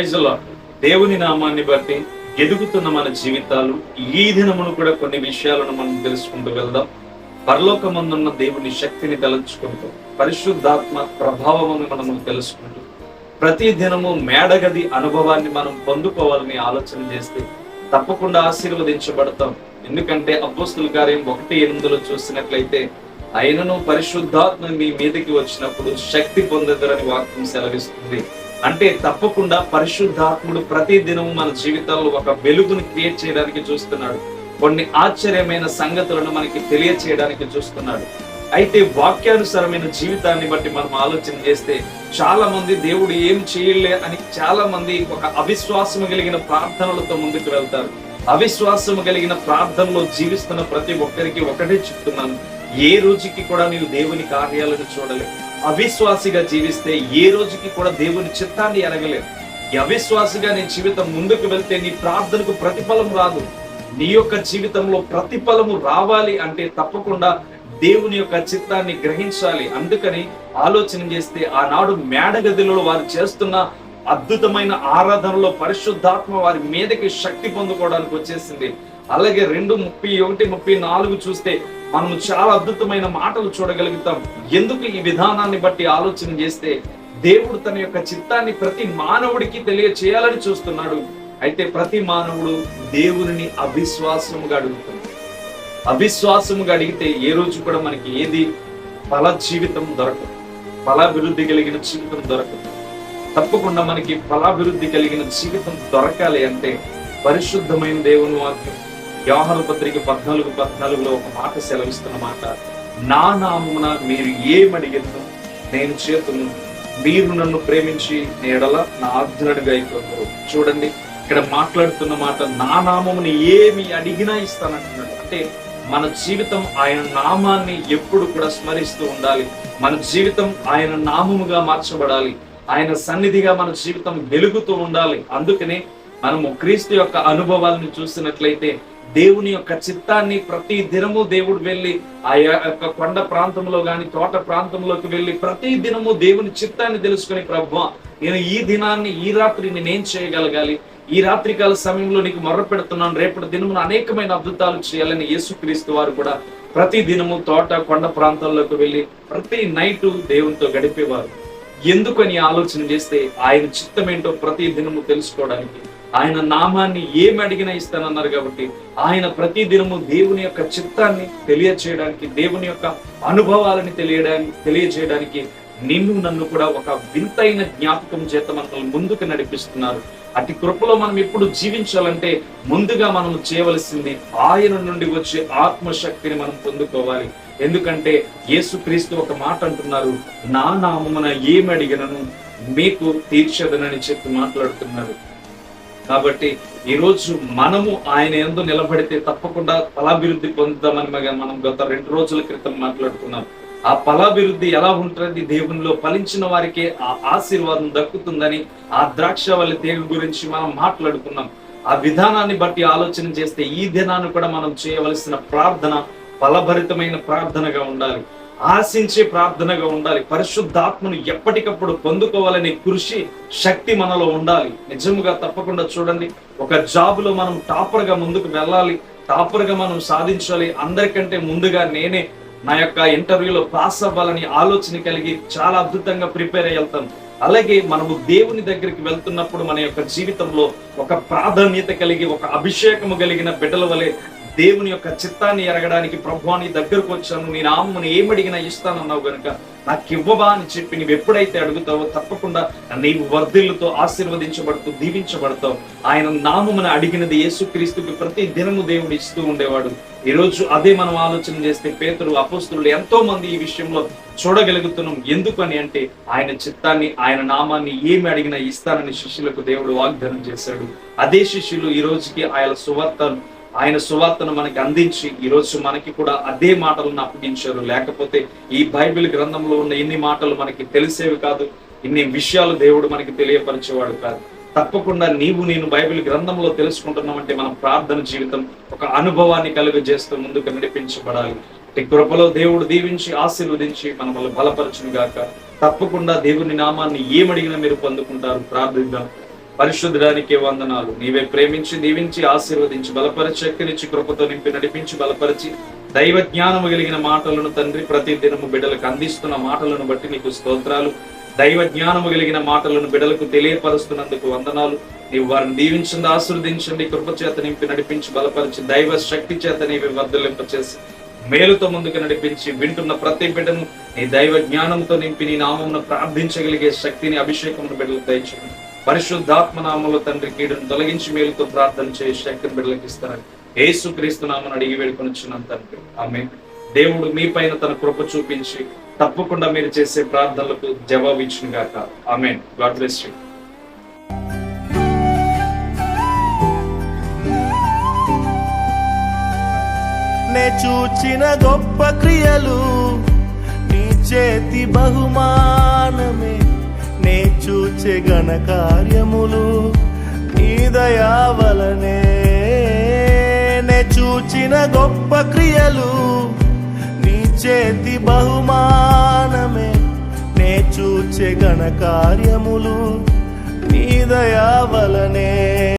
Praise lord. దేవుని నామాన్ని బట్టి ఎదుగుతున్న మన జీవితాలు ఈ దినమును కూడా కొన్ని విషయాలను మనం తెలుసుకుంటూ వెళ్దాం. పరలోకమందున్న దేవుని శక్తిని తలంచుకుంటూ పరిశుద్ధాత్మ ప్రభావమును మనం తెలుసుకుంటూ ప్రతి దినము మేడగది అనుభవాన్ని మనం పొందుకోవాలని ఆలోచన చేస్తే తప్పకుండా ఆశీర్వదించబడతాం. ఎందుకంటే అపోస్తుల కార్యం 1:8 చూసినట్లయితే, ఆయనను పరిశుద్ధాత్మ మీ మీదకి వచ్చినప్పుడు శక్తి పొందెదరని వాక్యం సెలవిస్తుంది. అంటే తప్పకుండా పరిశుద్ధాత్ముడు ప్రతి దినము మన జీవితాల్లో ఒక వెలుగును క్రియేట్ చేయడానికి చూస్తున్నాడు. కొన్ని ఆశ్చర్యమైన సంగతులను మనకి తెలియచేయడానికి చూస్తున్నాడు. అయితే వాక్యానుసారమైన జీవితాన్ని బట్టి మనం ఆలోచన చేస్తే చాలా మంది దేవుడు ఏం చేయలే అని చాలా మంది ఒక అవిశ్వాసము కలిగిన ప్రార్థనలతో ముందుకు వెళ్తారు. అవిశ్వాసము కలిగిన ప్రార్థనలో జీవిస్తున్న ప్రతి ఒక్కరికి ఒకటే చెప్తున్నాను, ఏ రోజుకి కూడా నీవు దేవుని కార్యాలను చూడలేవు. అవిశ్వాసిగా జీవిస్తే ఏ రోజుకి కూడా దేవుని చిత్తాన్ని ఎరగలేవు. ఈ అవిశ్వాసిగా నీ జీవితం ముందుకు వెళ్తే నీ ప్రార్థనకు ప్రతిఫలం రాదు. నీ యొక్క జీవితంలో ప్రతిఫలము రావాలి అంటే తప్పకుండా దేవుని యొక్క చిత్తాన్ని గ్రహించాలి. అందుకని ఆలోచన చేస్తే ఆనాడు మేడగదిలో వారు చేస్తున్న అద్భుతమైన ఆరాధనలో పరిశుద్ధాత్మ వారి మీదకి శక్తి పొందుకోవడానికి వచ్చేసింది. అలాగే 2:31-34 చూస్తే మనం చాలా అద్భుతమైన మాటలు చూడగలుగుతాం. ఎందుకు ఈ విధానాన్ని బట్టి ఆలోచన చేస్తే దేవుడు తన యొక్క చిత్తాన్ని ప్రతి మానవుడికి తెలియచేయాలని చూస్తున్నాడు. అయితే ప్రతి మానవుడు దేవుని అవిశ్వాసముగా అడుగుతాడు. అవిశ్వాసముగా అడిగితే ఏ రోజు కూడా మనకి ఏది ఫల జీవితం దొరకదు, ఫలాభివృద్ధి కలిగిన జీవితం దొరకదు. తప్పకుండా మనకి ఫలాభివృద్ధి కలిగిన జీవితం దొరకాలి అంటే పరిశుద్ధమైన దేవుని వాక్యం యోహాను పత్రిక 14:14 ఒక మాట సెలవిస్తున్న మాట, నా నామమున మీరు ఏమడిగినను నేను చేతును, మీరు నన్ను ప్రేమించి ఎడల నా ఆజ్ఞలుగా అయిపోతారు. చూడండి, ఇక్కడ మాట్లాడుతున్న మాట, నా నామముని ఏమి అడిగినా ఇస్తానంటున్నాడు. అంటే మన జీవితం ఆయన నామాన్ని ఎప్పుడు కూడా స్మరిస్తూ ఉండాలి. మన జీవితం ఆయన నామముగా మార్చబడాలి. ఆయన సన్నిధిగా మన జీవితం వెలుగుతూ ఉండాలి. అందుకనే మనము క్రీస్తు యొక్క అనుభవాలను చూసినట్లయితే దేవుని యొక్క చిత్తాన్ని ప్రతి దినము దేవుడు వెళ్ళి ఆ యొక్క కొండ ప్రాంతంలో గాని తోట ప్రాంతంలోకి వెళ్ళి ప్రతి దినము దేవుని చిత్తాన్ని తెలుసుకుని, ప్రభువా నేను ఈ దినాన్ని ఈ రాత్రి నేనేం చేయగలగాలి, ఈ రాత్రికాల సమయంలో నీకు మొర్ర పెడుతున్నాను, రేపటి దినమున అనేకమైన అద్భుతాలు చేయాలని యేసుక్రీస్తు వారు కూడా ప్రతి దినము తోట కొండ ప్రాంతాల్లోకి వెళ్ళి ప్రతి నైటు దేవునితో గడిపేవారు. ఎందుకని ఆలోచన చేస్తే ఆయన చిత్తం ఏంటో ప్రతి దినము తెలుసుకోవడానికి, ఆయన నామాన్ని ఏమి అడిగినా ఇస్తానన్నారు కాబట్టి ఆయన ప్రతి దినము దేవుని యొక్క చిత్తాన్ని తెలియచేయడానికి, దేవుని యొక్క అనుభవాలని తెలియజేయడానికి నిన్ను నన్ను కూడా ఒక వింతైన జ్ఞాపకం చేత మనల్ని ముందుకు నడిపిస్తున్నారు. అటు కృపలో మనం ఎప్పుడు జీవించాలంటే ముందుగా మనం చేయవలసింది ఆయన నుండి వచ్చే ఆత్మశక్తిని మనం పొందుకోవాలి. ఎందుకంటే యేసుక్రీస్తు ఒక మాట అంటున్నారు, నా నామమున ఏమి అడిగినను మీకు తీర్చదనని చెప్పి మాట్లాడుతున్నారు. కాబట్టి ఈరోజు మనము ఆయన యందు నిలబడితే తప్పకుండా ఫలాభివృద్ధి పొందుతామని మనం గత 2 రోజుల క్రితం మాట్లాడుకున్నాం. ఆ ఫలాభివృద్ధి ఎలా ఉంటుంది, దేవునిలో ఫలించిన వారికే ఆ ఆశీర్వాదం దక్కుతుందని ఆ ద్రాక్షవల్లి తీగ గురించి మనం మాట్లాడుకున్నాం. ఆ విధానాన్ని బట్టి ఆలోచన చేస్తే ఈ దినాన్ని కూడా మనం చేయవలసిన ప్రార్థన ఫలభరితమైన ప్రార్థనగా ఉండాలి, ఆశించే ప్రార్థనగా ఉండాలి. పరిశుద్ధాత్మను ఎప్పటికప్పుడు పొందుకోవాలనే కృషి శక్తి మనలో ఉండాలి. నిజముగా తప్పకుండా చూడండి, ఒక జాబులో మనం టాపర్ గా ముందుకు వెళ్ళాలి, టాపర్ గా మనం సాధించాలి, అందరికంటే ముందుగా నేనే నా యొక్క ఇంటర్వ్యూలో పాస్ అవ్వాలని ఆలోచన కలిగి చాలా అద్భుతంగా ప్రిపేర్ అయ్యి వెళ్తాను. అలాగే మనము దేవుని దగ్గరికి వెళ్తున్నప్పుడు మన యొక్క జీవితంలో ఒక ప్రాధాన్యత కలిగి ఒక అభిషేకము కలిగిన బిడ్డల వలె దేవుని యొక్క చిత్తాన్ని ఎరగడానికి, ప్రభువా నీ దగ్గరకు వచ్చాను, నీ నామమును ఏమడిగినా ఇస్తానన్నావు గనుక నాకు ఇవ్వవా అని చెప్పి నువ్వు ఎప్పుడైతే అడుగుతావో తప్పకుండా నీవు వర్ధిల్లుతో ఆశీర్వదించబడుతూ దీవించబడతావు. ఆయన నామమును అడిగినది యేసుక్రీస్తుకి ప్రతి దినము దేవుడు ఇస్తూ ఉండేవాడు. ఈ రోజు అదే మనం ఆలోచన చేస్తే పేతురు, అపోస్తులు ఎంతో మంది ఈ విషయంలో చూడగలుగుతున్నాం. ఎందుకని అంటే ఆయన చిత్తాన్ని, ఆయన నామాన్ని ఏమి అడిగినా ఇస్తానని శిష్యులకు దేవుడు వాగ్దానం చేశాడు. అదే శిష్యులు ఈ రోజుకి ఆయన సువార్తను మనకి అందించి ఈ రోజు మనకి కూడా అదే మాటలను అప్పగించారు. లేకపోతే ఈ బైబిల్ గ్రంథంలో ఉన్న ఇన్ని మాటలు మనకి తెలిసేవి కాదు, ఇన్ని విషయాలు దేవుడు మనకి తెలియపరిచేవాడు కాదు. తప్పకుండా నేను బైబిల్ గ్రంథంలో తెలుసుకుంటున్నామంటే మన ప్రార్థన జీవితం ఒక అనుభవాన్ని కలుగజేస్తూ ముందుకు నడిపించబడాలి. కృపలో దేవుడు దీవించి ఆశీర్వదించి మనల్ని బలపరచును గాక. తప్పకుండా దేవుని నామాన్ని ఏమడిగినా మీరు పొందుకుంటారు. ప్రార్థిద్దాం. పరిశుద్ధుడానికి వందనాలు. నీవే ప్రేమించి, దీవించి, ఆశీర్వదించి, బలపరిచి, శక్తినిచ్చి, కృపతో నింపి, నడిపించి, బలపరిచి, దైవ జ్ఞానము కలిగిన మాటలను తండ్రి ప్రతి దినము బిడ్డలకు అందిస్తున్న మాటలను బట్టి నీకు స్తోత్రాలు. దైవ జ్ఞానము కలిగిన మాటలను బిడ్డలకు తెలియపరుస్తున్నందుకు వందనాలు. నీవు వారిని దీవించండి, ఆశీర్వదించండి, కృప చేత నింపి, నడిపించి, బలపరిచి, దైవ శక్తి చేత నీవే వర్ధలింపచేసి, మేలుతో ముందుకు నడిపించి, వింటున్న ప్రతి బిడ్డను నీ దైవ జ్ఞానంతో నింపి, నీ నామమును ప్రార్థించగలిగే శక్తిని, అభిషేకమును బిడ్డలకు దయచేయండి. పరిశుద్ధాత్మ నామములో తండ్రి కీడును తొలగించి మేలుతో ప్రార్థన చేసి శక్తిని బిడ్డలకు ఇస్తారని యేసుక్రీస్తు నామమున అడిగి వేడుకొనుచున్నాను తండ్రి, ఆమేన్. దేవుడు మీ పైన తన కృప చూపించి తప్పకుండా మీరు చేసే ప్రార్థనలకు జవాబు ఇచ్చును గాక. ఆమేన్. God bless you. నే చూచిన గొప్ప క్రియలు నీ చేతి బహుమానమే, నే చూచే ఘన కార్యములు నీ దయా వలనే. నే చూచిన గొప్ప క్రియలు నీ చేతి బహుమానమే, నే చూచే ఘన కార్యములు నీ దయా వలనే.